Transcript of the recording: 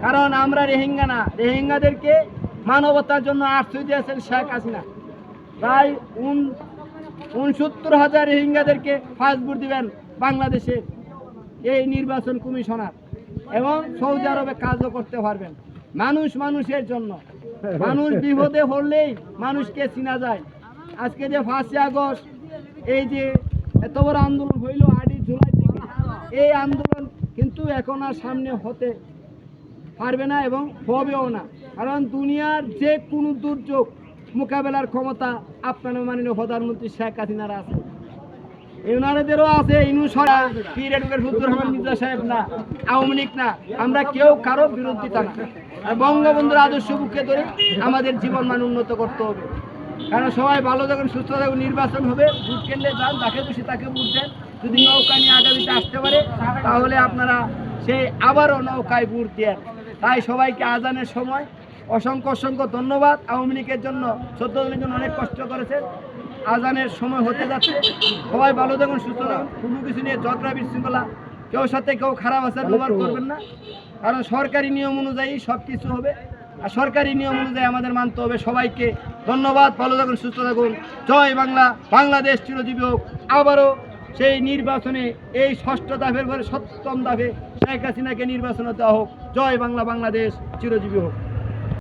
কারণ আমরা রোহিঙ্গা না, রোহিঙ্গাদেরকে মানবতার জন্য আশ্রয় দিয়েছেন শেখ হাসিনা। প্রায় ৬৯,০০০ রোহিঙ্গাদেরকে পাসপোর্ট দিবেন বাংলাদেশের এই নির্বাচন কমিশনার, এবং সৌদি আরবে কাজও করতে পারবেন। মানুষ মানুষের জন্য, মানুষ বিপদে পড়লেই মানুষকে চিনা যায়। আজকে যে ৫ই আগস্ট এই যে এত বড় আন্দোলন হইল ৮ই জুলাই থেকে, এই আন্দোলন কিন্তু এখন আর সামনে হতে পারবে না এবং হবেও না। কারণ দুনিয়ার যে কোনো দুর্যোগ মোকাবেলার ক্ষমতা আপনার মাননীয় প্রধানমন্ত্রী শেখ হাসিনার আছে, ইউনারেদেরও আছে। মির্জা সাহেব না, আওয়ামী লীগ না, আমরা কেউ কারো বিরোধিতা না। আর বঙ্গবন্ধুর আদর্শ বুকে ধরে আমাদের জীবন মান উন্নত করতে হবে। কারণ সবাই ভালো থাকুন, সুস্থ থাকুন, নির্বাচন হবে, ভোট কেন্দ্রে যান, যাকে খুশি তাকে ভোট দেন। যদি নৌকা নিয়ে আগামীতে আসতে পারে তাহলে আপনারা সেই আবারও নৌকায় ভোট দেন। তাই সবাইকে আজানের সময় অসংখ্য অসংখ্য ধন্যবাদ। আওয়ামী লীগের জন্য 14 দিনের জন্য অনেক কষ্ট করেছে। আজানের সময় হতে যাচ্ছে, সবাই ভালো থাকুন, সুস্থ থাকুন। কোনো কিছু নিয়ে ঝগড়া বিশৃঙ্খলা, কেউ সাথে কেউ খারাপ আচার ব্যবহার করবেন না। কারণ সরকারি নিয়ম অনুযায়ী সব কিছু হবে, আর সরকারি নিয়ম অনুযায়ী আমাদের মানতে হবে। সবাইকে ধন্যবাদ, ভালো থাকুন, সুস্থ থাকুন। জয় বাংলা, বাংলাদেশ চিরজীবী হোক। আবারও সেই নির্বাচনে এই 6ষ্ঠ ধাপের পরে 7ম ধাপে শেখ হাসিনাকে নির্বাচনে দেওয়া হোক। জয় বাংলা, বাংলাদেশ চিরজীবী হোক।